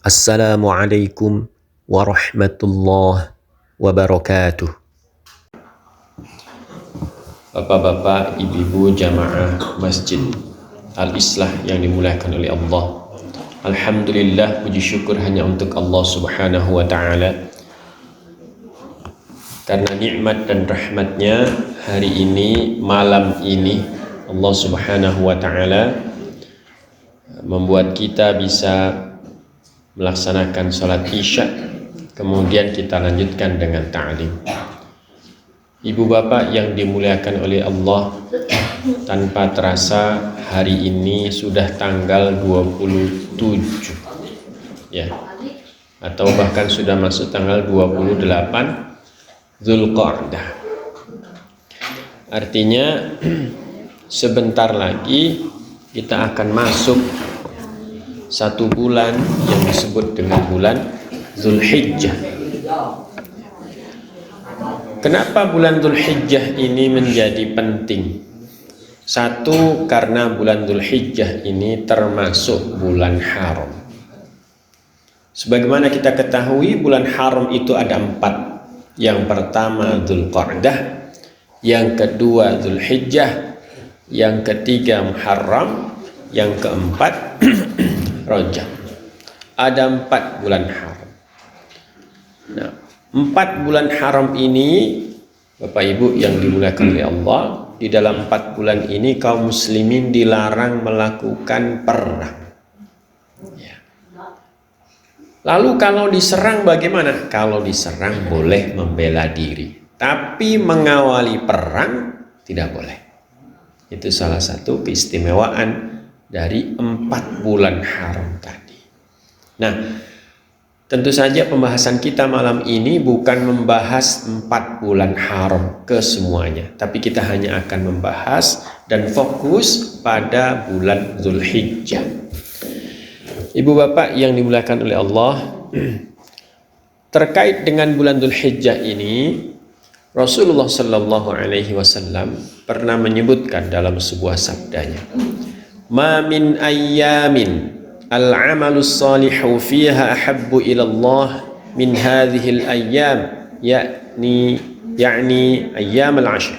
Assalamualaikum warahmatullahi wabarakatuh. Bapak-bapak, ibu-ibu jamaah Masjid Al-Islah yang dimuliakan oleh Allah. Alhamdulillah, puji syukur hanya untuk Allah Subhanahu wa ta'ala. Karena nikmat dan rahmatnya hari ini, malam ini, Allah Subhanahu wa ta'ala membuat kita bisa melaksanakan sholat isya, kemudian kita lanjutkan dengan ta'lim. Ibu bapak yang dimuliakan oleh Allah, tanpa terasa hari ini sudah tanggal 27 ya, atau bahkan sudah masuk tanggal 28 Dzulqa'dah. Artinya sebentar lagi kita akan masuk satu bulan yang disebut dengan bulan Dzulhijjah. Kenapa bulan Dzulhijjah ini menjadi penting? Satu, karena bulan Dzulhijjah ini termasuk bulan haram. Sebagaimana kita ketahui, bulan haram itu ada 4. Yang pertama Dzulqa'dah, yang kedua Dzulhijjah, yang ketiga Muharram, yang keempat Rajab. Ada 4 bulan haram. Nah, 4 bulan haram ini, Bapak Ibu yang dimuliakan oleh Allah, di dalam 4 bulan ini kaum muslimin dilarang melakukan perang. Ya. Lalu kalau diserang bagaimana? Kalau diserang boleh membela diri, tapi mengawali perang tidak boleh. Itu salah satu keistimewaan dari 4 bulan haram tadi. Nah, tentu saja pembahasan kita malam ini bukan membahas 4 bulan haram kesemuanya, tapi kita hanya akan membahas dan fokus pada bulan Dzulhijjah. Ibu bapak yang dimuliakan oleh Allah, terkait dengan bulan Dzulhijjah ini, Rasulullah Shallallahu Alaihi Wasallam pernah menyebutkan dalam sebuah sabdanya, "Ma min ayyamin al-amalu salihu fiha ahabbu ila Allah min hadhihi al-ayyam yani ayyam al-ashr."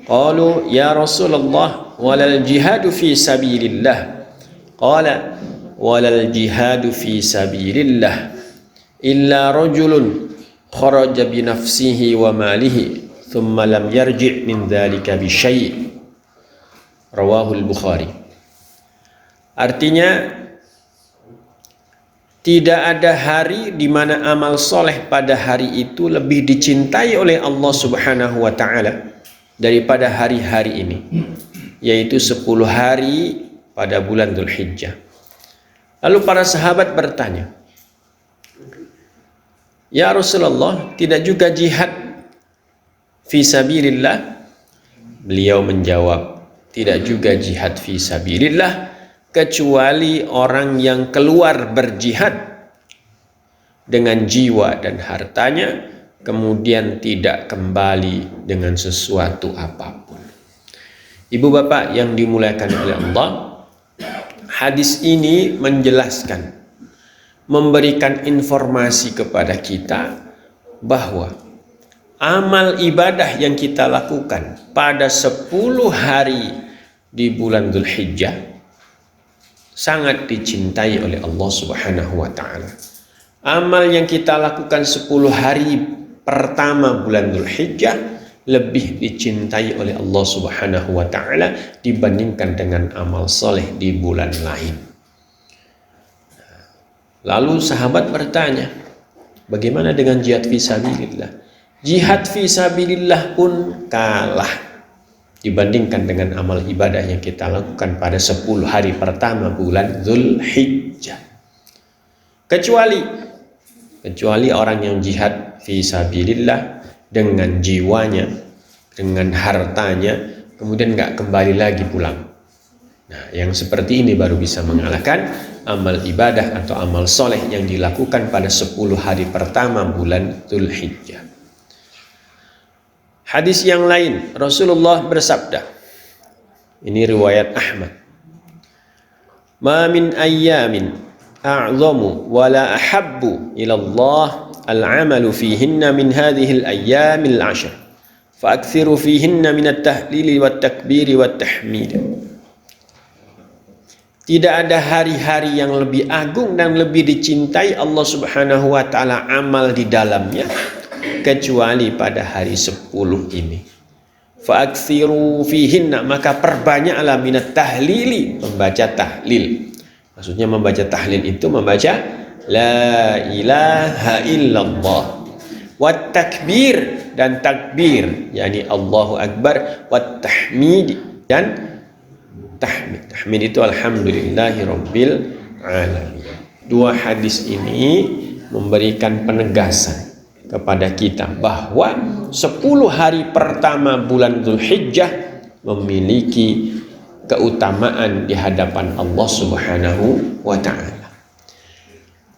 Qalu ya Rasulullah walal jihadu fi sabilillah. Qala walal jihadu fi sabilillah illa rajulun kharaja bi nafsihi wa malihi thumma lam yarji' min dhalika bi syai'. Rawahul Bukhari. Artinya, tidak ada hari di mana amal soleh pada hari itu lebih dicintai oleh Allah Subhanahu wa ta'ala daripada hari-hari ini, yaitu 10 hari pada bulan Dzulhijjah. Lalu para sahabat bertanya, "Ya Rasulullah, tidak juga jihad fi sabilillah?" Beliau menjawab, tidak juga jihad fi sabilillah, kecuali orang yang keluar berjihad dengan jiwa dan hartanya, kemudian tidak kembali dengan sesuatu apapun. Ibu bapak yang dimuliakan oleh Allah, hadis ini menjelaskan, memberikan informasi kepada kita bahwa amal ibadah yang kita lakukan pada 10 hari di bulan Dzulhijjah sangat dicintai oleh Allah Subhanahu wa ta'ala. Amal yang kita lakukan 10 hari pertama bulan Dzulhijjah lebih dicintai oleh Allah Subhanahu wa ta'ala dibandingkan dengan amal soleh di bulan lain. Lalu sahabat bertanya, bagaimana dengan jihad fi sabilillah? Jihad fi sabilillah pun kalah dibandingkan dengan amal ibadah yang kita lakukan pada 10 hari pertama bulan Dzulhijjah. Kecuali orang yang jihad fi sabilillah dengan jiwanya, dengan hartanya, kemudian nggak kembali lagi pulang. Nah, yang seperti ini baru bisa mengalahkan amal ibadah atau amal soleh yang dilakukan pada 10 hari pertama bulan Dzulhijjah. Hadis yang lain, Rasulullah bersabda, ini riwayat Ahmad, "Ma min ayyamin a'zamu wa la ahabbu ila Allah al-'amalu fihinna min hadhihi al-ayyamil 'ashr fa'akthiru fihinna min at-tahlili wat-takbiri wat-tahmid. Tidak ada hari-hari yang lebih agung dan lebih dicintai Allah Subhanahu wa taala amal di dalamnya kecuali pada hari 10 ini. Fa'akthiru fihinna, maka perbanyaklah minat tahlili, membaca tahlil. Maksudnya membaca tahlil itu membaca la ilaha illallah, wat takbir, dan takbir yakni Allahu akbar, wat tahmid, dan tahmid. Tahmid itu alhamdulillahi rabbil alamin. Dua hadis ini memberikan penegasan kepada kita bahwa 10 hari pertama bulan Dzulhijjah memiliki keutamaan di hadapan Allah Subhanahu wa taala.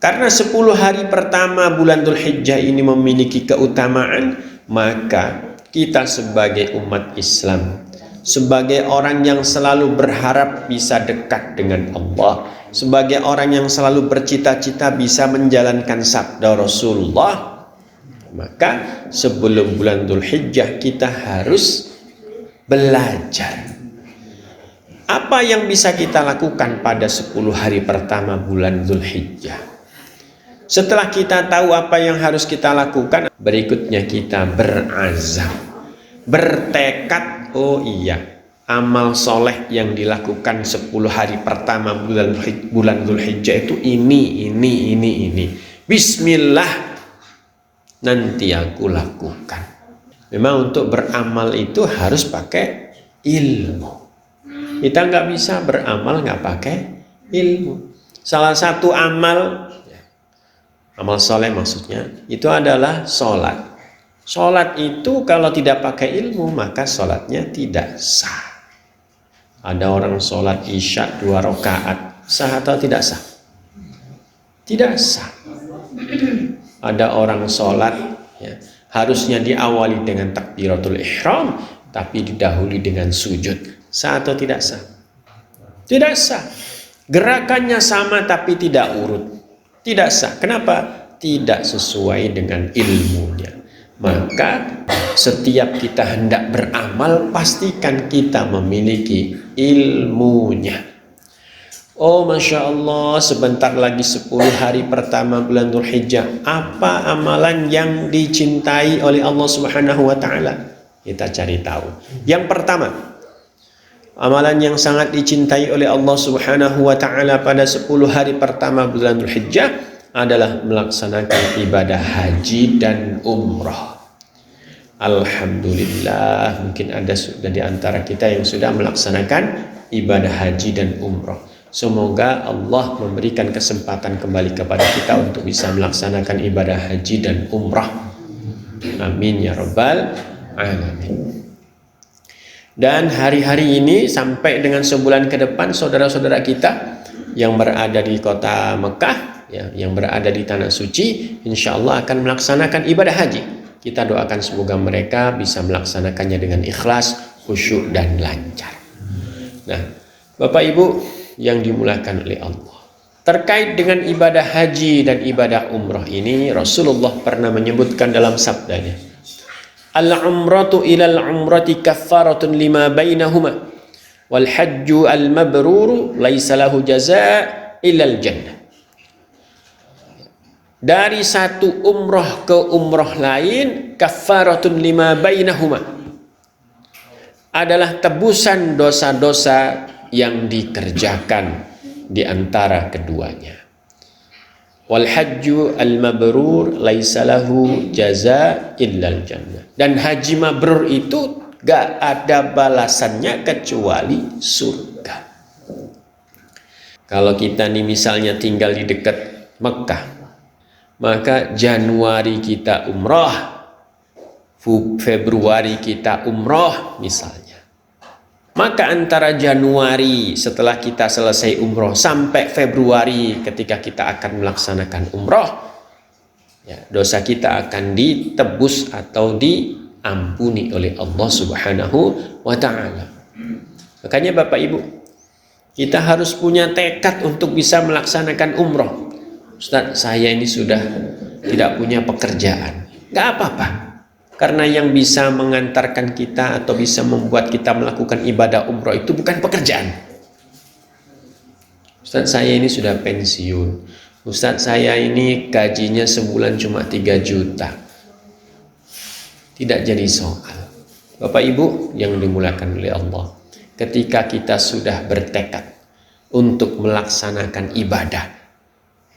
Karena 10 hari pertama bulan Dzulhijjah ini memiliki keutamaan, maka kita sebagai umat Islam, sebagai orang yang selalu berharap bisa dekat dengan Allah, sebagai orang yang selalu bercita-cita bisa menjalankan sabda Rasulullah, maka sebelum bulan Dzulhijjah kita harus belajar. Apa yang bisa kita lakukan pada 10 hari pertama bulan Dzulhijjah? Setelah kita tahu apa yang harus kita lakukan, berikutnya kita berazam, bertekad, oh iya, amal soleh yang dilakukan 10 hari pertama bulan Dzulhijjah itu ini. Bismillah, nanti aku lakukan. Memang untuk beramal itu harus pakai ilmu. Kita nggak bisa beramal nggak pakai ilmu. Salah satu amal soleh maksudnya, itu adalah sholat. Sholat itu kalau tidak pakai ilmu, maka sholatnya tidak sah. Ada orang sholat isya 2 rakaat, sah atau tidak sah? Tidak sah. Ada orang sholat ya, harusnya diawali dengan takbiratul ihram, tapi didahului dengan sujud. Sah atau tidak sah? Tidak sah. Gerakannya sama tapi tidak urut. Tidak sah. Kenapa? Tidak sesuai dengan ilmunya. Maka setiap kita hendak beramal, pastikan kita memiliki ilmunya. Oh Masya Allah, sebentar lagi 10 hari pertama bulan Dzulhijjah. Apa amalan yang dicintai oleh Allah Subhanahu wa ta'ala? Kita cari tahu. Yang pertama, amalan yang sangat dicintai oleh Allah Subhanahu wa ta'ala pada 10 hari pertama bulan Dzulhijjah adalah melaksanakan ibadah haji dan umrah. Alhamdulillah, mungkin ada sudah di antara kita yang sudah melaksanakan ibadah haji dan umrah. Semoga Allah memberikan kesempatan kembali kepada kita untuk bisa melaksanakan ibadah haji dan umrah. Amin ya rabbal alamin. Dan hari-hari ini sampai dengan sebulan ke depan, saudara-saudara kita yang berada di kota Mekah, ya, yang berada di tanah suci, insya Allah akan melaksanakan ibadah haji. Kita doakan semoga mereka bisa melaksanakannya dengan ikhlas, khusyuk, dan lancar. Nah, Bapak Ibu yang dimuliakan oleh Allah, terkait dengan ibadah haji dan ibadah umrah ini, Rasulullah pernah menyebutkan dalam sabdanya, al-umratu ilal umrati kaffaratun lima bainahuma wal hajju al-mabruru laisa lahu jazaa illal jannah. Dari satu umrah ke umrah lain, kaffaratun lima bainahuma, adalah tebusan dosa-dosa yang dikerjakan di antara keduanya. Wal hajju al mabrur laisa lahu jazaa illal jannah. Dan haji mabrur itu gak ada balasannya kecuali surga. Kalau kita nih misalnya tinggal di dekat Mekah, maka Januari kita umrah, Februari kita umrah misalnya. Maka antara Januari setelah kita selesai umroh sampai Februari ketika kita akan melaksanakan umroh, ya, dosa kita akan ditebus atau diampuni oleh Allah Subhanahu wa ta'ala. Makanya Bapak Ibu, kita harus punya tekad untuk bisa melaksanakan umroh. Ustaz, saya ini sudah tidak punya pekerjaan. Gak apa-apa. Karena yang bisa mengantarkan kita atau bisa membuat kita melakukan ibadah umroh itu bukan pekerjaan. Ustaz, saya ini sudah pensiun. Ustaz, saya ini gajinya sebulan cuma 3 juta. Tidak jadi soal. Bapak Ibu yang dimulakan oleh Allah, ketika kita sudah bertekad untuk melaksanakan ibadah,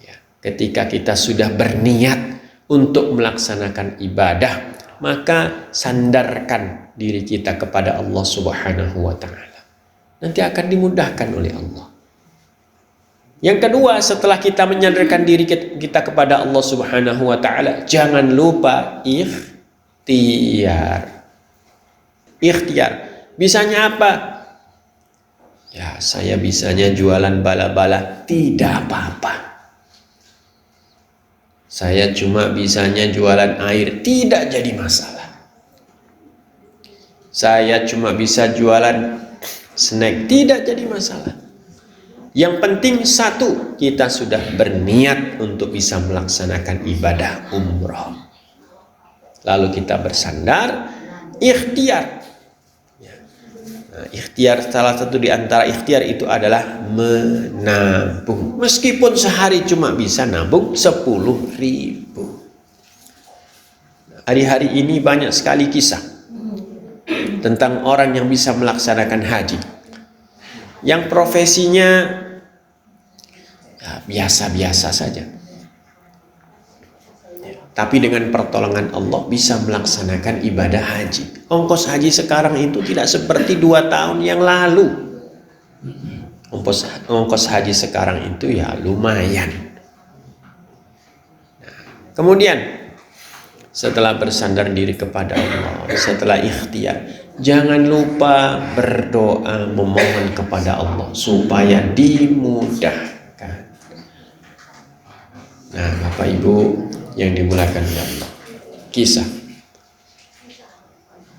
ya, ketika kita sudah berniat untuk melaksanakan ibadah, maka sandarkan diri kita kepada Allah Subhanahu wa Ta'ala. Nanti akan dimudahkan oleh Allah. Yang kedua, setelah kita menyandarkan diri kita kepada Allah Subhanahu wa Ta'ala, jangan lupa ikhtiar. Ikhtiar. Bisanya apa? Ya, saya bisanya jualan bala-bala. Tidak apa-apa. Saya cuma bisanya jualan air. Tidak jadi masalah. Saya cuma bisa jualan snack. Tidak jadi masalah. Yang penting satu, kita sudah berniat untuk bisa melaksanakan ibadah umroh. Lalu kita bersandar, ikhtiar. Nah, ikhtiar, salah satu di antara ikhtiar itu adalah menabung. Meskipun sehari cuma bisa nabung 10.000. Hari-hari ini banyak sekali kisah tentang orang yang bisa melaksanakan haji, yang profesinya ya, biasa-biasa saja, tapi dengan pertolongan Allah bisa melaksanakan ibadah haji. Ongkos haji sekarang itu tidak seperti 2 tahun yang lalu. Ongkos haji sekarang itu ya lumayan. Nah, kemudian setelah bersandar diri kepada Allah, setelah ikhtiar, jangan lupa berdoa memohon kepada Allah supaya dimudahkan. Nah, Bapak Ibu yang dimulakan oleh Allah, kisah.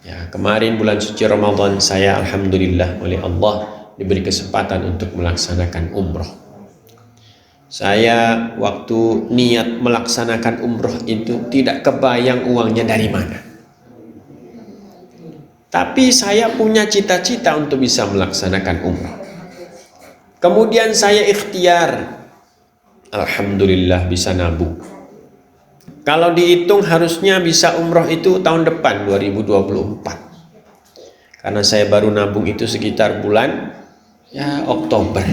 Ya, kemarin bulan suci Ramadan saya alhamdulillah oleh Allah diberi kesempatan untuk melaksanakan umroh. Saya waktu niat melaksanakan umroh itu tidak kebayang uangnya dari mana. Tapi saya punya cita-cita untuk bisa melaksanakan umroh. Kemudian saya ikhtiar. Alhamdulillah bisa nabung. Kalau dihitung harusnya bisa umroh itu tahun depan 2024. Karena saya baru nabung itu sekitar bulan ya Oktober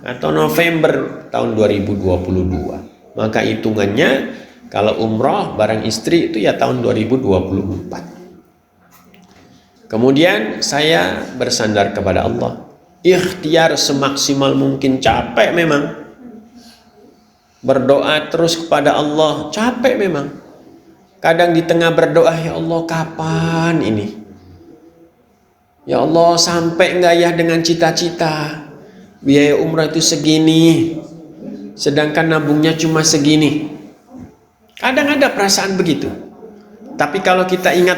atau November tahun 2022. Maka hitungannya kalau umroh bareng istri itu ya tahun 2024. Kemudian saya bersandar kepada Allah. Ikhtiar semaksimal mungkin, capek memang. Berdoa terus kepada Allah, capek memang. Kadang di tengah berdoa, ya Allah kapan ini? Ya Allah sampai enggak ya dengan cita-cita? Biaya umrah itu segini, sedangkan nabungnya cuma segini. Kadang ada perasaan begitu. Tapi kalau kita ingat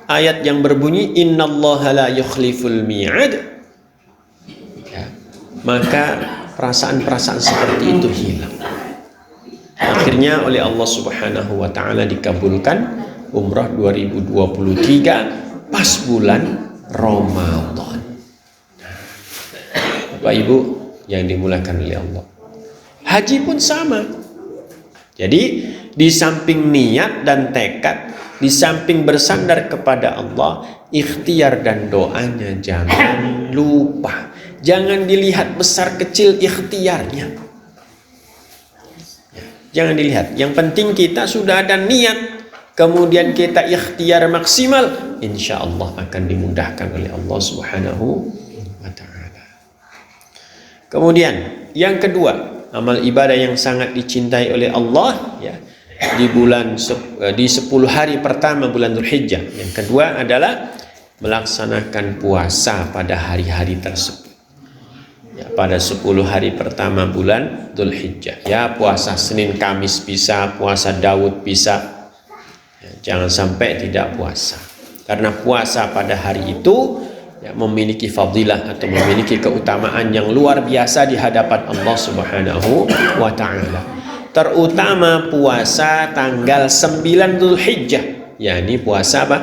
ayat yang berbunyi innallaha la yukhliful mi'ad, ya, maka perasaan-perasaan seperti itu hilang. Akhirnya oleh Allah Subhanahu wa Ta'ala dikabulkan umrah 2023 pas bulan Ramadan. Bapak Ibu yang dimulakan oleh Allah, haji pun sama. Jadi di samping niat dan tekad, di samping bersandar kepada Allah, ikhtiar dan doanya jangan lupa. Jangan dilihat besar kecil ikhtiarnya. Jangan dilihat. Yang penting kita sudah ada niat, kemudian kita ikhtiar maksimal, insya Allah akan dimudahkan oleh Allah Subhanahu wa Ta'ala. Kemudian yang kedua, amal ibadah yang sangat dicintai oleh Allah ya, di 10 hari pertama bulan Dzulhijjah. Yang kedua adalah melaksanakan puasa pada hari-hari tersebut. Ya, pada 10 hari pertama bulan Dzulhijjah. Ya, puasa Senin Kamis bisa, puasa Daud bisa. Ya, jangan sampai tidak puasa. Karena puasa pada hari itu ya, memiliki fadilah atau memiliki keutamaan yang luar biasa di hadapan Allah Subhanahu wa taala. Terutama puasa tanggal 9 Dzulhijjah, yakni puasa apa?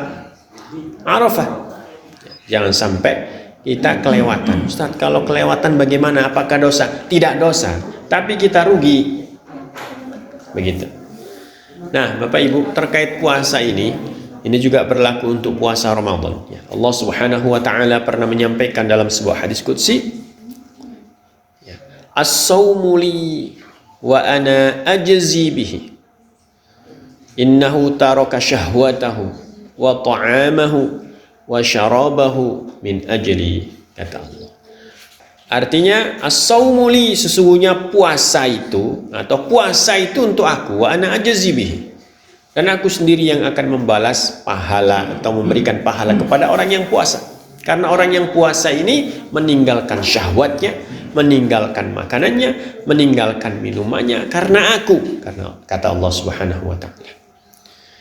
Arafah. Jangan sampai kita kelewatan. Ustaz, kalau kelewatan bagaimana? Apakah dosa? Tidak dosa, tapi kita rugi. Begitu. Nah, Bapak Ibu, terkait puasa ini juga berlaku untuk puasa Ramadan. Ya, Allah Subhanahu wa taala pernah menyampaikan dalam sebuah hadis qudsi, ya, as-saumu li wa ana ajzi bihi. Innahu taraka syahwatahu wa ta'amahu wa syarabahu min ajli, kata Allah. Artinya as-saumu li, sesungguhnya puasa itu untuk aku, wa ana ajzi bihi, dan aku sendiri yang akan membalas pahala atau memberikan pahala kepada orang yang puasa. Karena orang yang puasa ini meninggalkan syahwatnya, meninggalkan makanannya, meninggalkan minumannya karena kata Allah Subhanahu wa taala.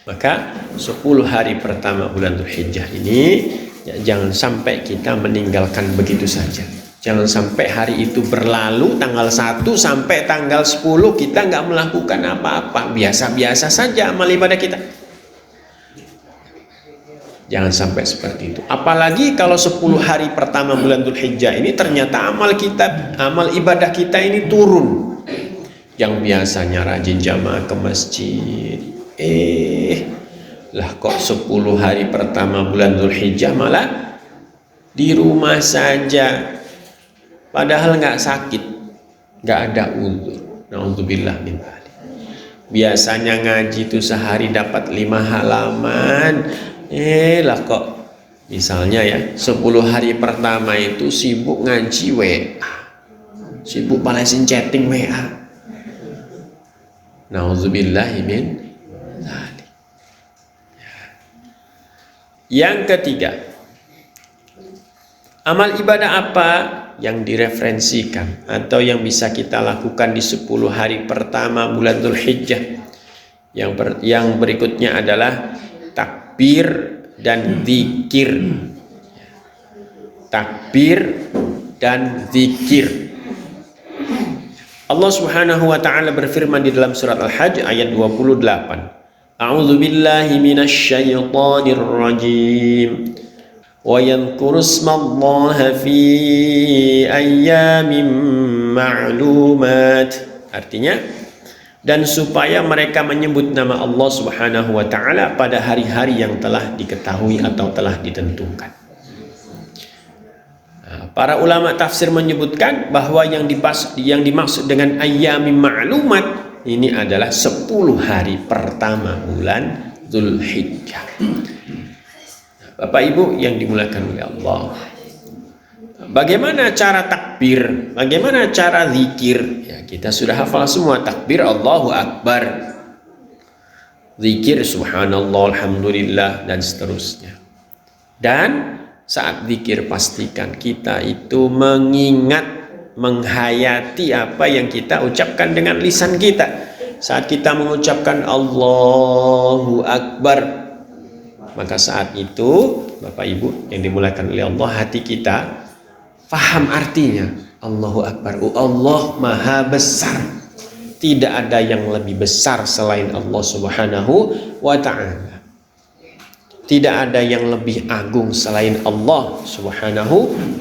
Maka 10 hari pertama bulan Dzulhijjah ini ya, jangan sampai kita meninggalkan begitu saja. Jangan sampai hari itu berlalu, tanggal 1 sampai tanggal 10 kita nggak melakukan apa-apa, biasa-biasa saja amal ibadah kita. Jangan sampai seperti itu. Apalagi kalau 10 hari pertama bulan Dzulhijjah ini ternyata amal ibadah kita ini turun. Yang biasanya rajin jamaah ke masjid, lah kok 10 hari pertama bulan Dzulhijjah malah di rumah saja, padahal nggak sakit, nggak ada uzur. Na'udzubillah min dzalik. Biasanya ngaji itu sehari dapat 5 halaman, lah kok misalnya ya 10 hari pertama itu sibuk ngaji WA, sibuk balesin chatting WA. Na'udzubillah min dzalik. Yang ketiga, amal ibadah apa yang direferensikan atau yang bisa kita lakukan di 10 hari pertama bulan Dzulhijjah? Yang berikutnya adalah takbir dan zikir. Takbir dan zikir. Allah Subhanahu wa taala berfirman di dalam surat Al-Hajj ayat 28. A'udzu billahi minasy syaithanir rajim. Wa yadhkuru ismallaha fi ayyamin ma'lumat. Artinya, dan supaya mereka menyebut nama Allah Subhanahu wa taala pada hari-hari yang telah diketahui atau telah ditentukan. Para ulama tafsir menyebutkan bahwa yang dimaksud dengan ayyamin ma'lumat ini adalah 10 hari pertama bulan Dzulhijjah. Bapak Ibu yang dimuliakan oleh Allah, bagaimana cara takbir? Bagaimana cara zikir? Ya, kita sudah hafal semua. Takbir Allahu Akbar, zikir subhanallah, alhamdulillah, dan seterusnya. Dan saat zikir pastikan kita itu mengingat, menghayati apa yang kita ucapkan dengan lisan kita. Saat kita mengucapkan Allahu Akbar, maka saat itu Bapak Ibu yang dimuliakan oleh Allah, hati kita faham artinya. Allahu Akbar, Allah Maha Besar. Tidak ada yang lebih besar selain Allah Subhanahu wa ta'ala. Tidak ada yang lebih agung selain Allah Subhanahu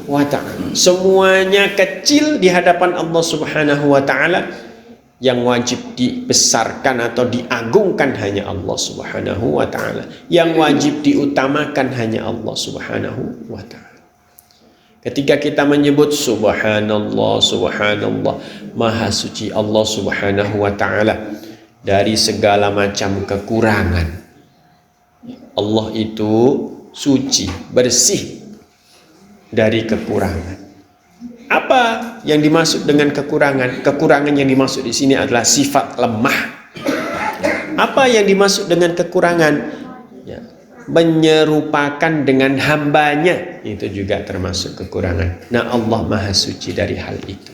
wa ta'ala. Semuanya kecil di hadapan Allah Subhanahu wa ta'ala. Yang wajib dibesarkan atau diagungkan hanya Allah Subhanahu wa ta'ala. Yang wajib diutamakan hanya Allah Subhanahu wa ta'ala. Ketika kita menyebut subhanallah, subhanallah, maha suci Allah Subhanahu wa ta'ala dari segala macam kekurangan. Allah itu suci, bersih dari kekurangan. Apa yang dimaksud dengan kekurangan? Kekurangan yang dimaksud di sini adalah sifat lemah. Apa yang dimaksud dengan kekurangan? Ya, menyerupakan dengan hambanya, itu juga termasuk kekurangan. Nah, Allah Maha Suci dari hal itu.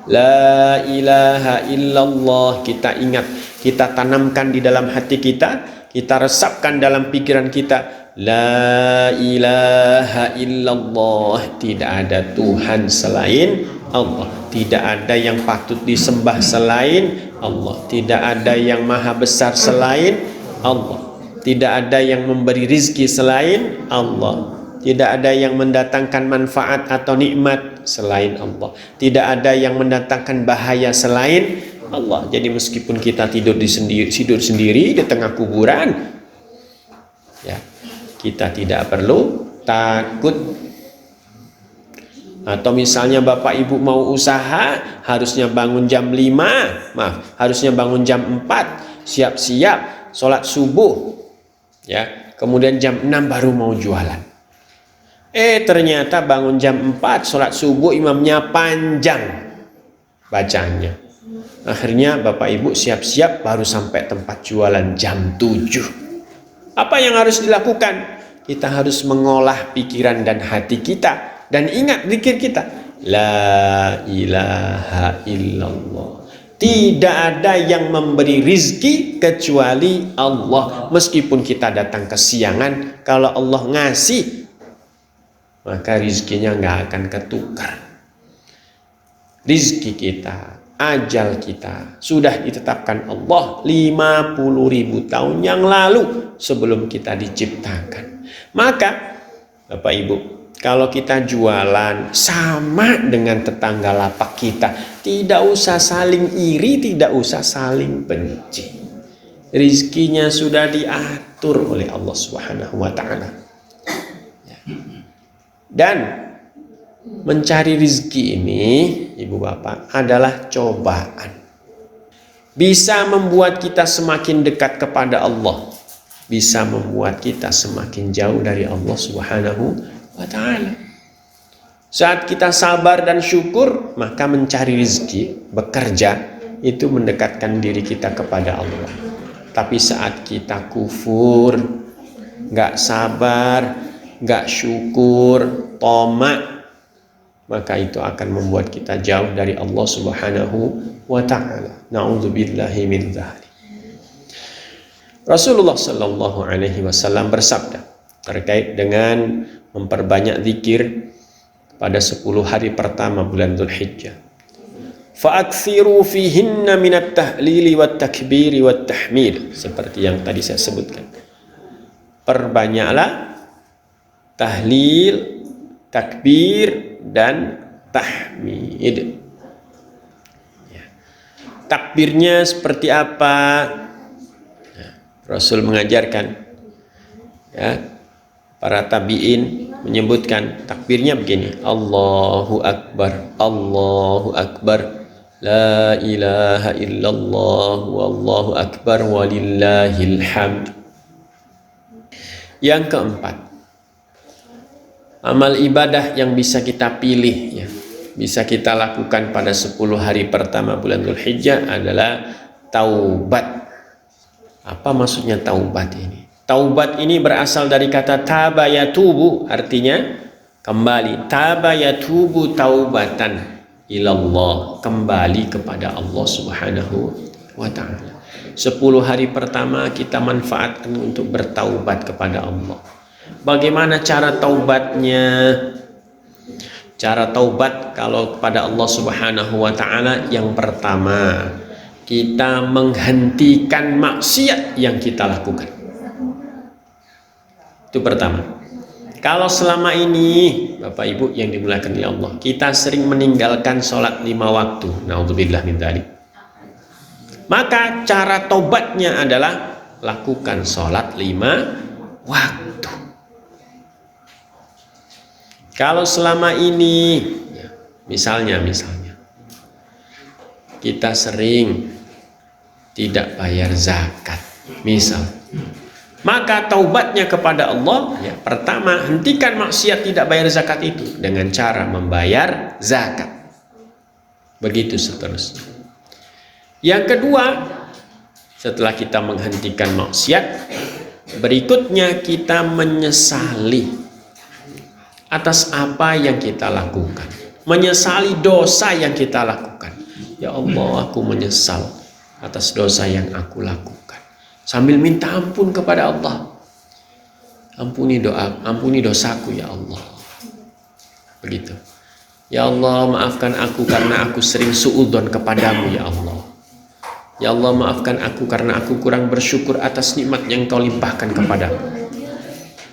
La ilaha illallah, kita ingat, kita tanamkan di dalam hati kita, kita resapkan dalam pikiran kita. La ilaha illallah, tidak ada Tuhan selain Allah, tidak ada yang patut disembah selain Allah, tidak ada yang maha besar selain Allah, tidak ada yang memberi rizki selain Allah, tidak ada yang mendatangkan manfaat atau nikmat selain Allah, tidak ada yang mendatangkan bahaya selain Allah. Jadi meskipun kita tidur sendiri di tengah kuburan, ya, kita tidak perlu takut. Atau misalnya Bapak Ibu mau usaha, harusnya bangun jam 5, harusnya bangun jam 4, siap-siap sholat subuh, ya, kemudian jam 6 baru mau jualan. Ternyata bangun jam 4, sholat subuh, imamnya panjang bacanya. Akhirnya Bapak Ibu siap-siap baru sampai tempat jualan jam 7. Apa yang harus dilakukan? Kita harus mengolah pikiran dan hati kita. Dan ingat zikir kita. La ilaha illallah. Tidak ada yang memberi rizki kecuali Allah. Meskipun kita datang kesiangan, kalau Allah ngasih, maka rizkinya nggak akan ketukar. Rizki kita, ajal kita sudah ditetapkan Allah 50.000 tahun yang lalu sebelum kita diciptakan. Maka Bapak Ibu, kalau kita jualan sama dengan tetangga lapak kita, tidak usah saling iri, tidak usah saling benci. Rizkinya sudah diatur oleh Allah Subhanahu wa ta'ala. Dan mencari rizki ini, Ibu Bapak, adalah cobaan. Bisa membuat kita semakin dekat kepada Allah, bisa membuat kita semakin jauh dari Allah Subhanahu wa ta'ala. Saat kita sabar dan syukur, maka mencari rizki, bekerja, itu mendekatkan diri kita kepada Allah. Tapi saat kita kufur, gak sabar, gak syukur, tomak, maka itu akan membuat kita jauh dari Allah Subhanahu wa ta'ala. Na'udzubillahi min dzalik. Rasulullah sallallahu alaihi wasallam bersabda terkait dengan memperbanyak zikir pada 10 hari pertama bulan Dzulhijjah. Fa'aksiru fihinna minat tahlili wat takbiri wat tahmid, seperti yang tadi saya sebutkan. Perbanyaklah tahlil, takbir dan tahmid. Ya. Takbirnya seperti apa? Ya, Rasul mengajarkan, ya, para tabi'in menyebutkan takbirnya begini: Allahu Akbar, Allahu Akbar, La ilaha illallah, Wallahu Akbar, walillahil hamd. Yang keempat, amal ibadah yang bisa kita pilih, ya, bisa kita lakukan pada 10 hari pertama bulan Dzulhijjah adalah taubat. Apa maksudnya taubat ini? Taubat ini berasal dari kata taba yatubu, artinya kembali. Taba yatubu taubatan ilallah, kembali kepada Allah Subhanahu wa ta'ala. 10 hari pertama kita manfaatkan untuk bertaubat kepada Allah. Bagaimana cara taubatnya? Cara taubat kalau kepada Allah Subhanahu wa ta'ala, yang pertama, kita menghentikan maksiat yang kita lakukan. Itu pertama. Kalau selama ini Bapak Ibu yang dimuliakan oleh Allah, kita sering meninggalkan sholat 5 waktu, naudzubillah min dzalik, maka cara tobatnya adalah lakukan sholat 5 waktu. Kalau selama ini, ya, misalnya kita sering tidak bayar zakat, misal, maka taubatnya kepada Allah, ya, pertama, hentikan maksiat tidak bayar zakat itu dengan cara membayar zakat. Begitu seterusnya. Yang kedua, setelah kita menghentikan maksiat, berikutnya kita menyesali atas apa yang kita lakukan. Menyesali dosa yang kita lakukan. Ya Allah, aku menyesal atas dosa yang aku lakukan. Sambil minta ampun kepada Allah. ampuni dosaku ya Allah. Begitu. Ya Allah, maafkan aku karena aku sering suudzon kepadamu ya Allah. Ya Allah, maafkan aku karena aku kurang bersyukur atas nikmat yang Kau limpahkan kepadaku.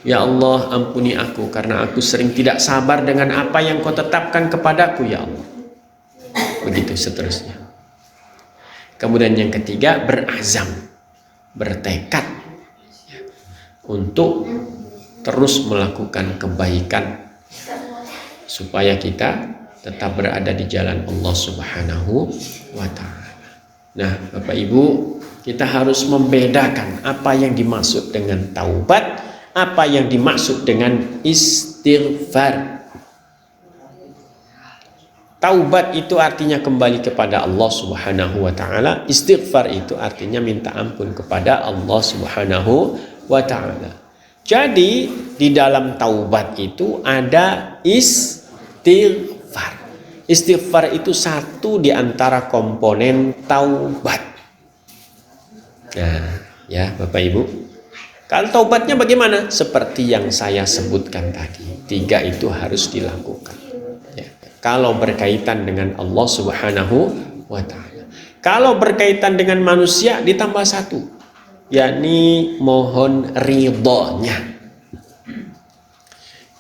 Ya Allah, ampuni aku karena aku sering tidak sabar dengan apa yang Kau tetapkan kepadaku ya Allah. Begitu seterusnya. Kemudian yang ketiga, berazam, bertekad untuk terus melakukan kebaikan supaya kita tetap berada di jalan Allah Subhanahu wa Ta'ala. Nah, Bapak Ibu, kita harus membedakan apa yang dimaksud dengan taubat, apa yang dimaksud dengan istighfar. Taubat itu artinya kembali kepada Allah Subhanahu wa Ta'ala. Istighfar itu artinya minta ampun kepada Allah Subhanahu wa Ta'ala. Jadi di dalam taubat itu ada istighfar. Istighfar itu satu di antara komponen taubat. Nah, ya Bapak Ibu, kalau taubatnya bagaimana? Seperti yang saya sebutkan tadi, 3 itu harus dilakukan. Ya. Kalau berkaitan dengan Allah Subhanahu wa Ta'ala. Kalau berkaitan dengan manusia ditambah 1, yakni mohon ridhonya.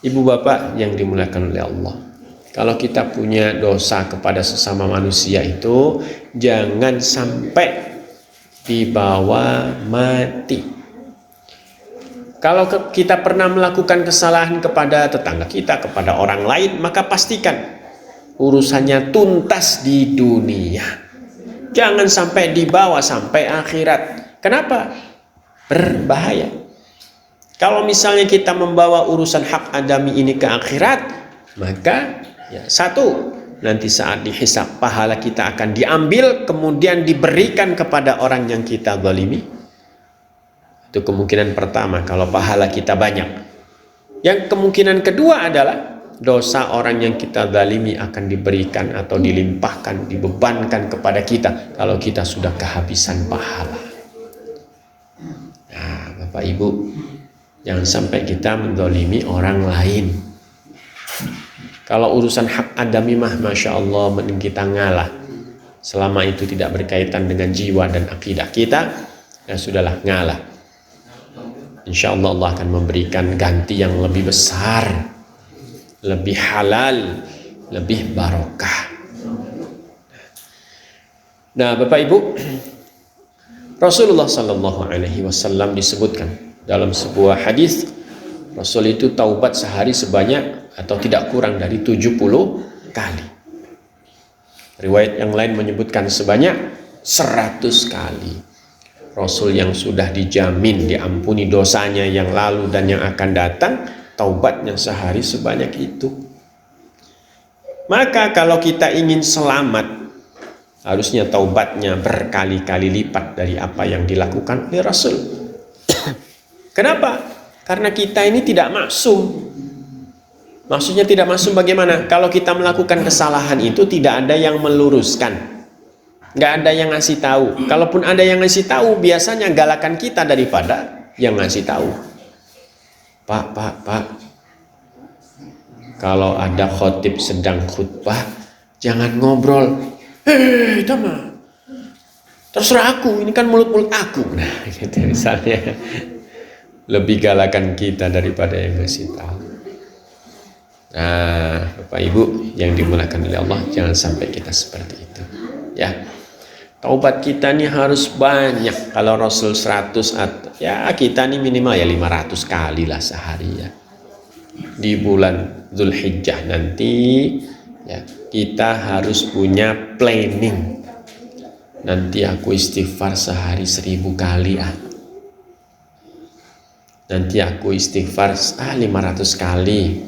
Ibu bapak yang dimuliakan oleh Allah, kalau kita punya dosa kepada sesama manusia itu jangan sampai dibawa mati. Kalau kita pernah melakukan kesalahan kepada tetangga kita, kepada orang lain, maka pastikan urusannya tuntas di dunia. Jangan sampai dibawa sampai akhirat. Kenapa? Berbahaya. Kalau misalnya kita membawa urusan hak adami ini ke akhirat, maka ya, 1, nanti saat dihisab pahala kita akan diambil kemudian diberikan kepada orang yang kita zalimi. Itu kemungkinan pertama kalau pahala kita banyak. Yang kemungkinan kedua adalah dosa orang yang kita zalimi akan diberikan atau dilimpahkan, dibebankan kepada kita kalau kita sudah kehabisan pahala. Nah, Bapak Ibu, jangan sampai kita menzalimi orang lain. Kalau urusan hak adami mah Masya Allah mending kita ngalah. Selama itu tidak berkaitan dengan jiwa dan akidah kita, ya sudahlah, ngalah. Insya Allah Allah akan memberikan ganti yang lebih besar, lebih halal, lebih barokah. Nah Bapak Ibu, Rasulullah Sallallahu Alaihi Wasallam disebutkan dalam sebuah hadis, Rasul itu taubat sehari sebanyak atau tidak kurang dari 70 kali. Riwayat yang lain menyebutkan sebanyak 100 kali. Rasul yang sudah dijamin diampuni dosanya yang lalu dan yang akan datang, taubatnya sehari sebanyak itu. Maka kalau kita ingin selamat, harusnya taubatnya berkali-kali lipat dari apa yang dilakukan oleh Rasul. Kenapa? Karena kita ini tidak maksum. Maksudnya tidak maksum bagaimana? Kalau kita melakukan kesalahan itu tidak ada yang meluruskan. Nggak ada yang ngasih tahu. Kalaupun ada yang ngasih tahu, biasanya galakan kita daripada yang ngasih tahu. Pak. Kalau ada khotib sedang khutbah, jangan ngobrol. Hei, teman. Terserah aku, ini kan mulut-mulut aku. Nah, gitu misalnya. Lebih galakan kita daripada yang ngasih tahu. Nah, Bapak Ibu yang dimuliakan oleh Allah, jangan sampai kita seperti itu. Ya. Taubat kita nih harus banyak. Kalau Rasul 100, ya kita nih minimal ya 500 kali lah sehari ya. Di bulan Dzulhijjah nanti ya kita harus punya planning. Nanti aku istighfar sehari 1000 kali ah. Nanti aku istighfar 500 kali.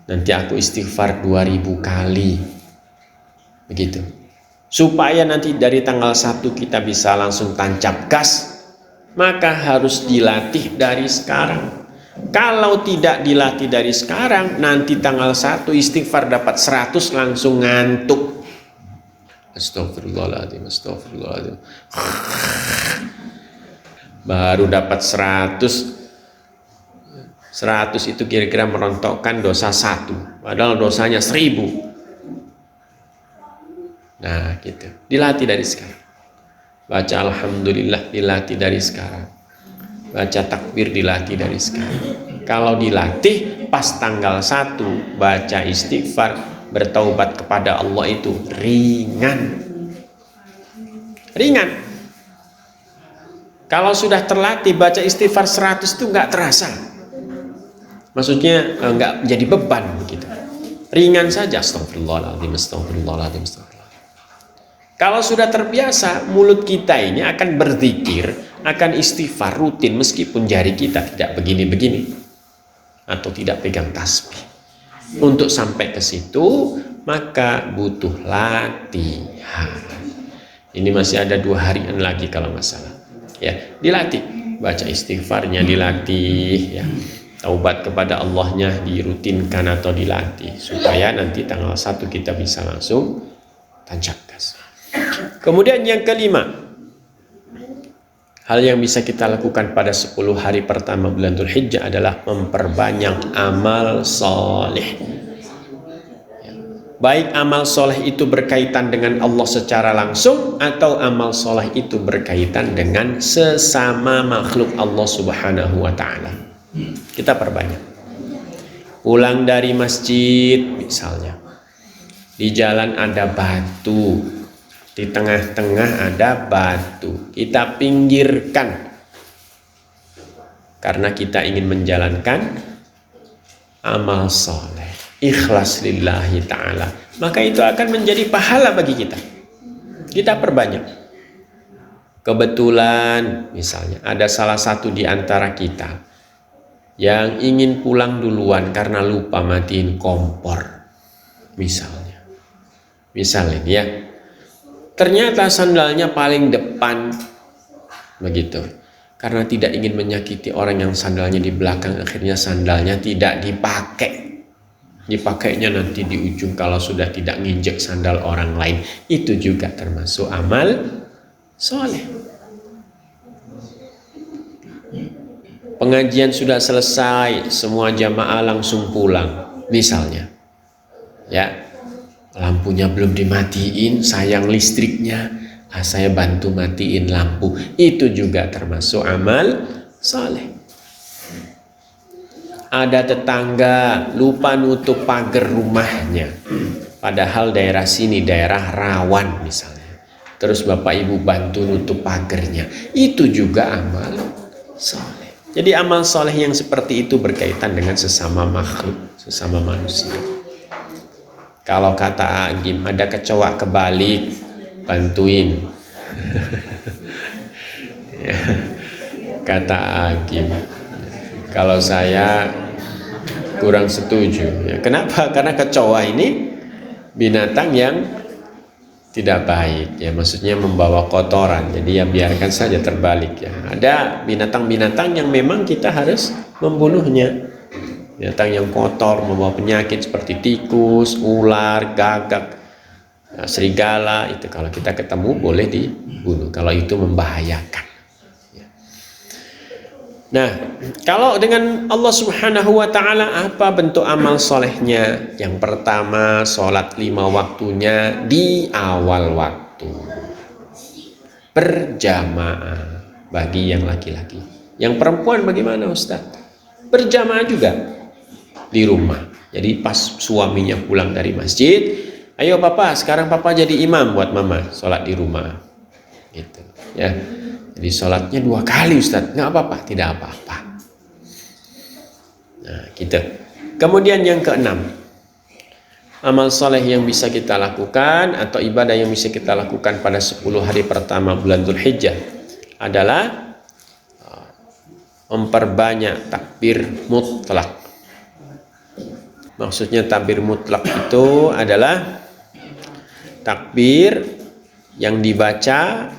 Nanti aku istighfar 2000 kali. Begitu. Supaya nanti dari tanggal 1 kita bisa langsung tancap gas, maka harus dilatih dari sekarang. Kalau tidak dilatih dari sekarang, nanti tanggal 1 istighfar dapat 100 langsung ngantuk. Astagfirullahaladzim. Baru dapat 100 100 itu kira-kira merontokkan dosa 1, padahal dosanya 1000. Nah gitu, dilatih dari sekarang. Baca alhamdulillah dilatih dari sekarang. Baca takbir dilatih dari sekarang. Kalau dilatih pas tanggal 1 baca istighfar, bertaubat kepada Allah itu ringan. Ringan. Kalau sudah terlatih baca istighfar 100 itu nggak terasa. Maksudnya nggak jadi beban begitu. Ringan saja, astagfirullahaladzim, astagfirullahaladzim, astagfirullahaladzim. Kalau sudah terbiasa, mulut kita ini akan berzikir, akan istighfar rutin meskipun jari kita tidak begini-begini atau tidak pegang tasbih. Untuk sampai ke situ maka butuh latihan. Ini masih ada 2 harian lagi kalau masalah. Ya, dilatih, baca istighfarnya dilatih, ya. Taubat kepada Allahnya dirutinkan atau dilatih supaya nanti tanggal 1 kita bisa langsung tancap gas. Kemudian yang kelima, hal yang bisa kita lakukan pada 10 hari pertama bulan Dzulhijjah adalah memperbanyak amal soleh. Baik amal soleh itu berkaitan dengan Allah secara langsung atau amal soleh itu berkaitan dengan sesama makhluk Allah Subhanahu wa Ta'ala. Kita perbanyak. Pulang dari masjid misalnya, di jalan ada batu, di tengah-tengah ada batu, kita pinggirkan karena kita ingin menjalankan amal soleh, ikhlas lillahi ta'ala, maka itu akan menjadi pahala bagi kita. Kita perbanyak. Kebetulan misalnya ada salah satu di antara kita yang ingin pulang duluan karena lupa matiin kompor misalnya ya, ternyata sandalnya paling depan begitu, karena tidak ingin menyakiti orang yang sandalnya di belakang, akhirnya sandalnya tidak dipakainya nanti di ujung kalau sudah tidak nginjek sandal orang lain. Itu juga termasuk amal soleh. Pengajian sudah selesai, semua jamaah langsung pulang misalnya, ya, lampunya belum dimatiin, sayang listriknya, saya bantu matiin lampu. Itu juga termasuk amal soleh. Ada tetangga lupa nutup pagar rumahnya, padahal daerah sini daerah rawan misalnya, terus bapak ibu bantu nutup pagarnya. Itu juga amal soleh. Jadi amal soleh yang seperti itu berkaitan dengan sesama makhluk, sesama manusia. Kalau kata Agim, ada kecoa kebalik, bantuin. Ya, kata Agim. Kalau saya kurang setuju. Ya, kenapa? Karena kecoa ini binatang yang tidak baik, ya, maksudnya membawa kotoran. Jadi ya biarkan saja terbalik, ya. Ada binatang-binatang yang memang kita harus membunuhnya. Binatang yang kotor membawa penyakit seperti tikus, ular, gagak, serigala, itu kalau kita ketemu boleh dibunuh kalau itu membahayakan. Nah, kalau dengan Allah Subhanahu wa Ta'ala, apa bentuk amal solehnya? Yang pertama, sholat 5 waktunya di awal waktu, berjamaah bagi yang laki-laki. Yang perempuan bagaimana, Ustaz? Berjamaah juga di rumah. Jadi pas suaminya pulang dari masjid, ayo papa, sekarang papa jadi imam buat mama, sholat di rumah. Gitu, ya. Jadi sholatnya 2 kali, Ustaz, nggak apa-apa, tidak apa-apa. Nah, gitu. Kemudian yang keenam, amal soleh yang bisa kita lakukan atau ibadah yang bisa kita lakukan pada 10 hari pertama bulan Dzulhijjah adalah memperbanyak takbir mutlak. Maksudnya takbir mutlak itu adalah takbir yang dibaca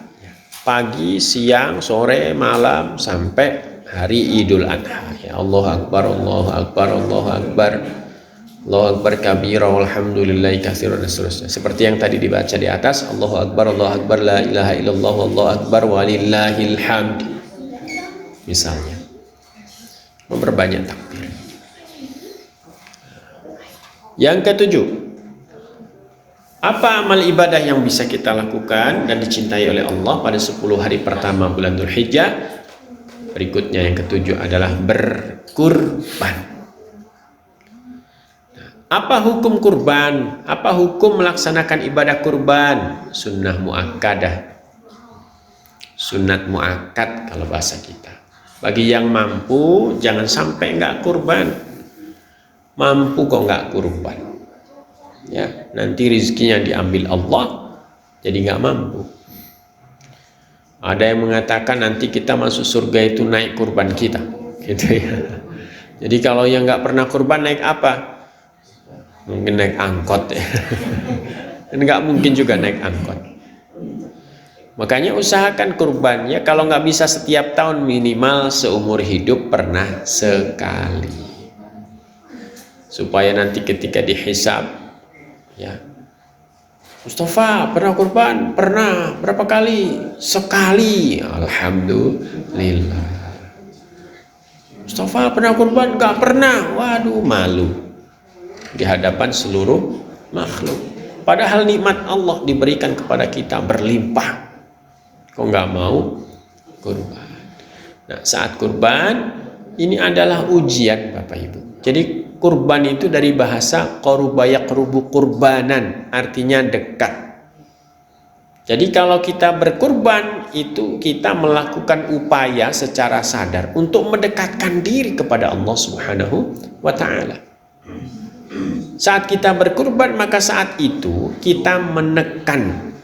pagi, siang, sore, malam sampai hari Idul Adha. Ya, Allahu Akbar, Allahu Akbar, Allahu Akbar, Allahu Akbar kabira, walhamdulillahi katsiran, dan seterusnya. Seperti yang tadi dibaca di atas, Allahu Akbar, Allahu Akbar, la ilaha illallah, Allahu Akbar, walillahil hamd. Misalnya, memperbanyak takbir. Yang ketujuh, apa amal ibadah yang bisa kita lakukan dan dicintai oleh Allah pada 10 hari pertama bulan Dzulhijjah? Berikutnya yang ketujuh adalah berkurban. Apa hukum kurban? Apa hukum melaksanakan ibadah kurban? Sunnah muakkadah. Sunat muakkad kalau bahasa kita. Bagi yang mampu, jangan sampai nggak kurban. Mampu kok nggak kurban, ya nanti rezekinya diambil Allah, jadi nggak mampu. Ada yang mengatakan nanti kita masuk surga itu naik kurban kita, gitu ya. Jadi kalau yang nggak pernah kurban naik apa? Mungkin naik angkot ya. Dan nggak mungkin juga naik angkot. Makanya usahakan kurbannya kalau nggak bisa setiap tahun, minimal seumur hidup pernah sekali. Supaya nanti ketika dihisab, ya, Mustafa pernah kurban? Pernah. Berapa kali? Sekali. Alhamdulillah. Mustafa pernah kurban? Gak pernah. Waduh, malu di hadapan seluruh makhluk. Padahal nikmat Allah diberikan kepada kita berlimpah. Kok nggak mau kurban? Nah, saat kurban ini adalah ujian, Bapak Ibu. Jadi kurban itu dari bahasa qaruba yaqrubu qurbanan, artinya dekat. Jadi kalau kita berkurban itu kita melakukan upaya secara sadar untuk mendekatkan diri kepada Allah Subhanahu wa taala. Saat kita berkurban, maka saat itu kita menekan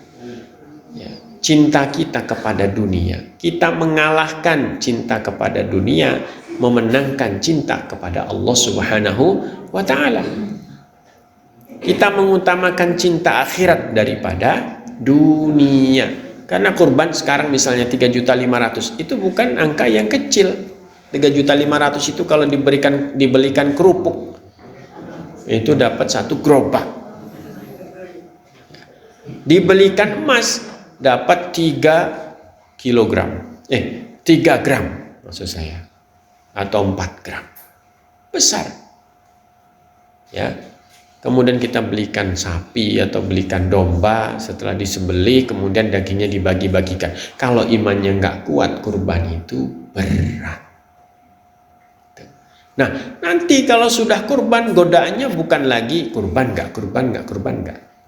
cinta kita kepada dunia. Kita mengalahkan cinta kepada dunia, memenangkan cinta kepada Allah Subhanahu wa taala. Kita mengutamakan cinta akhirat daripada dunia. Karena kurban sekarang misalnya 3.500.000 itu bukan angka yang kecil. 3.500.000 itu kalau dibelikan kerupuk itu dapat 1 gerobak. Dibelikan emas dapat 3 kilogram. 3 gram maksud saya. Atau 4 gram. Besar. Ya. Kemudian kita belikan sapi atau belikan domba, setelah disembelih kemudian dagingnya dibagi-bagikan. Kalau imannya nggak kuat, kurban itu berat. Nah, nanti kalau sudah kurban, godaannya bukan lagi kurban nggak,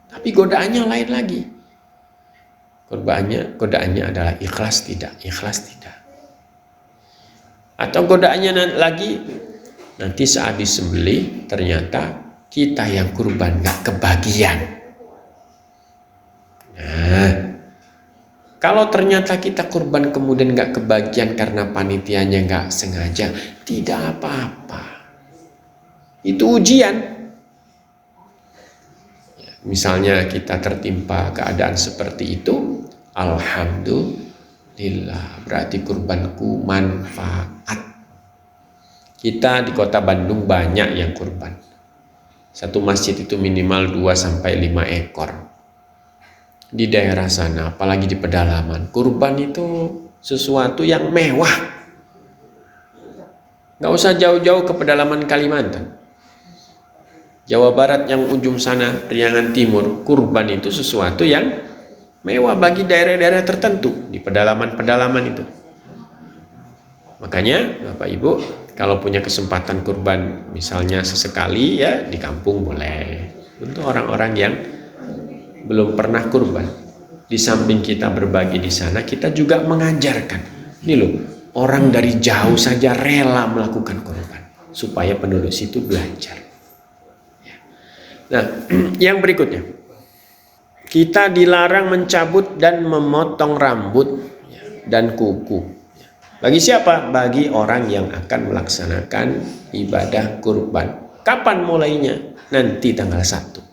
tapi godaannya lain lagi. Godaannya adalah ikhlas tidak. Atau godaannya lagi, nanti saat disembelih ternyata kita yang kurban nggak kebagian. Nah, kalau ternyata kita kurban kemudian nggak kebagian karena panitianya nggak sengaja, tidak apa-apa. Itu ujian. Misalnya kita tertimpa keadaan seperti itu, alhamdulillah, berarti kurbanku manfaat. Kita di kota Bandung banyak yang kurban. Satu masjid itu minimal 2-5 ekor. Di daerah sana, apalagi di pedalaman, kurban itu sesuatu yang mewah. Gak usah jauh-jauh ke pedalaman Kalimantan. Jawa Barat yang ujung sana, Priangan Timur, kurban itu sesuatu yang mewah bagi daerah-daerah tertentu di pedalaman-pedalaman itu. Makanya Bapak Ibu, kalau punya kesempatan kurban misalnya sesekali ya di kampung boleh. Untuk orang-orang yang belum pernah kurban, di samping kita berbagi di sana, kita juga mengajarkan. Ini loh, orang dari jauh saja rela melakukan kurban supaya penduduk situ belajar. Nah, yang berikutnya, kita dilarang mencabut dan memotong rambut dan kuku. Bagi siapa? Bagi orang yang akan melaksanakan ibadah kurban. Kapan mulainya? Nanti tanggal 1.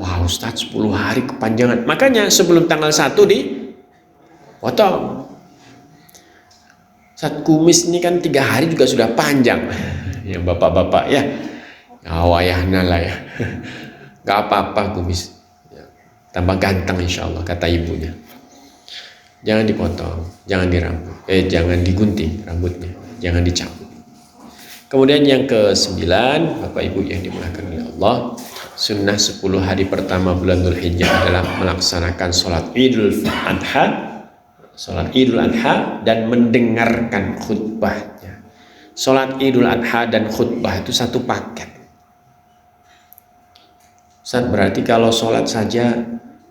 Wah, Ustadz 10 hari kepanjangan. Makanya sebelum tanggal 1 dipotong. Saat kumis ini kan 3 hari juga sudah panjang. Ya bapak-bapak ya. Wayahna lah ya. Gak apa-apa kumis. Tambah ganteng insya Allah kata ibunya. Jangan dipotong, jangan jangan digunting rambutnya, jangan dicabut. Kemudian yang ke-9, Bapak Ibu yang dimuliakan oleh Allah. Allah, sunnah 10 hari pertama bulan Dzulhijjah adalah melaksanakan sholat Idul Adha dan mendengarkan khutbahnya. Sholat Idul Adha dan khutbah itu satu paket. Ustaz, berarti kalau sholat saja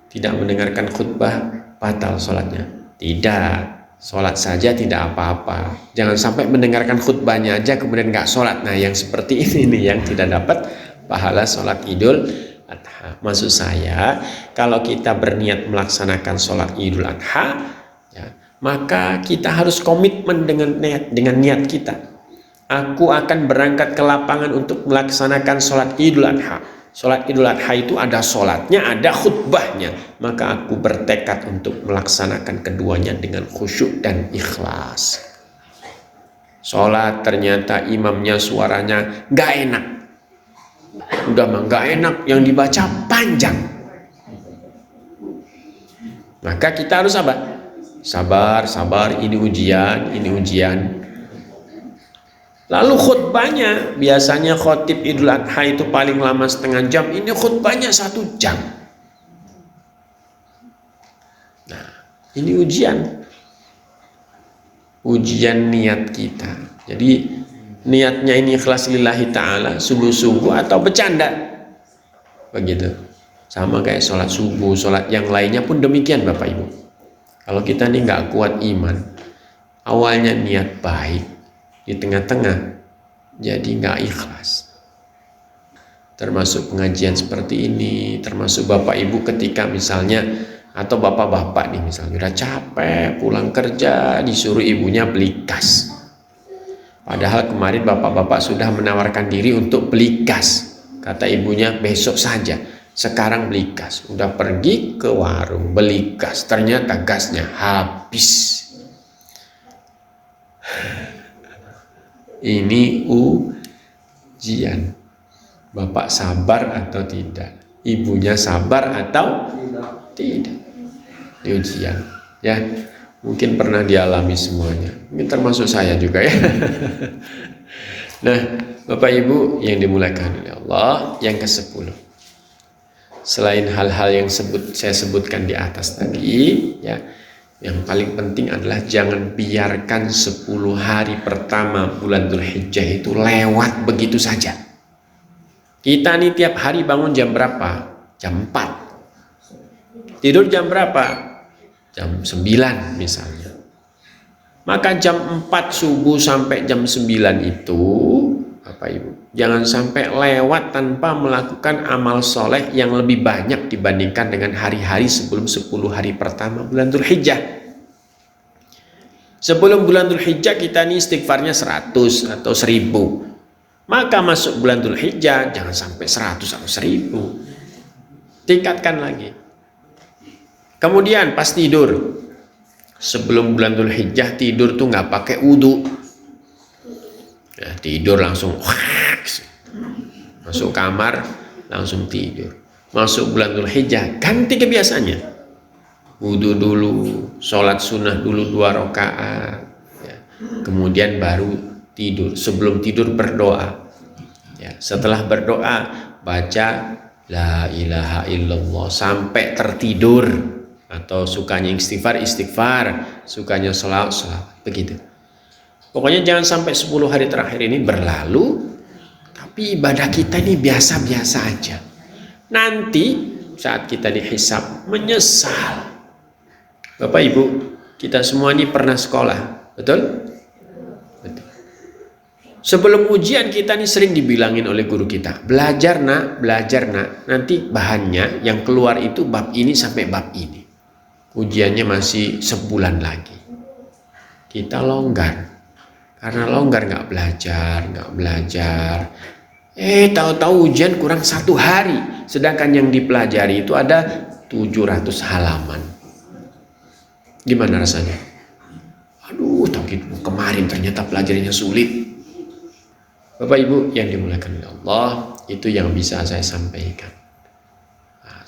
tidak mendengarkan khutbah batal sholatnya? Tidak. Sholat saja tidak apa-apa. Jangan sampai mendengarkan khutbahnya aja kemudian nggak sholat. Nah, yang seperti ini nih yang tidak dapat pahala sholat Idul Adha. Maksud saya, kalau kita berniat melaksanakan sholat Idul Adha, ya, maka kita harus komitmen dengan niat kita. Aku akan berangkat ke lapangan untuk melaksanakan sholat Idul Adha. Sholat Idul Adha itu ada sholatnya, ada khutbahnya. Maka aku bertekad untuk melaksanakan keduanya dengan khusyuk dan ikhlas. Sholat ternyata imamnya suaranya gak enak. Udah mah gak enak, yang dibaca panjang. Maka kita harus sabar, ini ujian. Lalu khutbahnya, biasanya khotib Idul Adha itu paling lama setengah jam, ini khutbahnya 1 jam. Nah, ini ujian niat kita. Jadi niatnya ini ikhlas lillahi ta'ala, sungguh-sungguh atau bercanda. Begitu. Sama kayak sholat subuh, sholat yang lainnya pun demikian Bapak Ibu. Kalau kita ini nggak kuat iman, awalnya niat baik, di tengah-tengah jadi nggak ikhlas. Termasuk pengajian seperti ini, termasuk Bapak Ibu ketika misalnya, atau bapak-bapak nih misalnya udah capek pulang kerja disuruh ibunya beli gas. Padahal kemarin bapak-bapak sudah menawarkan diri untuk beli gas. Kata ibunya besok saja. Sekarang beli gas. Udah pergi ke warung beli gas. Ternyata gasnya habis. Ini ujian. Bapak sabar atau tidak? Ibunya sabar atau tidak? Ini ujian. Ya, mungkin pernah dialami semuanya. Ini termasuk saya juga ya. Nah, Bapak Ibu yang dimuliakan oleh Allah, yang ke-10. Selain hal-hal yang saya sebutkan di atas tadi, ya, yang paling penting adalah jangan biarkan 10 hari pertama bulan Dzulhijjah itu lewat begitu saja. Kita nih tiap hari bangun jam berapa? Jam 4. Tidur jam berapa? Jam 9 misalnya. Maka jam 4 subuh sampai jam 9 itu, Bapak Ibu, jangan sampai lewat tanpa melakukan amal soleh yang lebih banyak dibandingkan dengan hari-hari sebelum 10 hari pertama bulan Dzulhijjah. Sebelum bulan Dzulhijjah kita nih istighfarnya 100 atau 1000. Maka masuk bulan Dzulhijjah jangan sampai 100 atau 1000. Tingkatkan lagi. Kemudian pas tidur, sebelum bulan Dzulhijjah tidur tuh nggak pakai wudu. Ya, tidur langsung masuk kamar langsung tidur. Masuk bulan Dzulhijjah ganti kebiasaannya. Wudu dulu, sholat sunnah dulu 2 rakaat, ya. Kemudian baru tidur. Sebelum tidur berdoa, ya. Setelah berdoa baca la ilaha illallah sampai tertidur, atau sukanya istighfar, sukanya sholawat, begitu. Pokoknya jangan sampai 10 hari terakhir ini berlalu tapi ibadah kita ini biasa-biasa aja. Nanti saat kita dihisab menyesal. Bapak Ibu, kita semua ini pernah sekolah, betul? Betul. Sebelum ujian kita ini sering dibilangin oleh guru kita, belajar nak, nanti bahannya yang keluar itu bab ini sampai bab ini. Ujiannya masih sebulan lagi. Kita longgar. Karena longgar nggak belajar. Tahu-tahu ujian kurang 1 hari. Sedangkan yang dipelajari itu ada 700 halaman. Gimana rasanya? Aduh, tahu gitu. Kemarin ternyata pelajarannya sulit. Bapak Ibu yang dimuliakan oleh Allah, itu yang bisa saya sampaikan.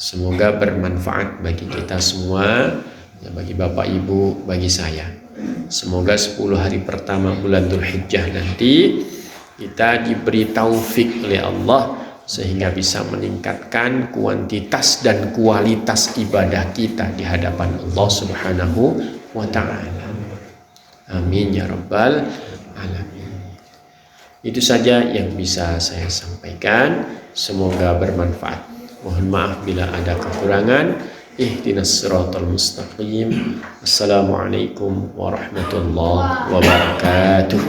Semoga bermanfaat bagi kita semua, ya, bagi Bapak Ibu, bagi saya. Semoga 10 hari pertama bulan Dzulhijjah nanti kita diberi taufik oleh Allah sehingga bisa meningkatkan kuantitas dan kualitas ibadah kita di hadapan Allah Subhanahu wa ta'ala. Amin ya rabbal alamin. Itu saja yang bisa saya sampaikan, semoga bermanfaat. Mohon maaf bila ada kekurangan. Ihdinas siratal mustaqim. Assalamualaikum warahmatullahi wabarakatuh.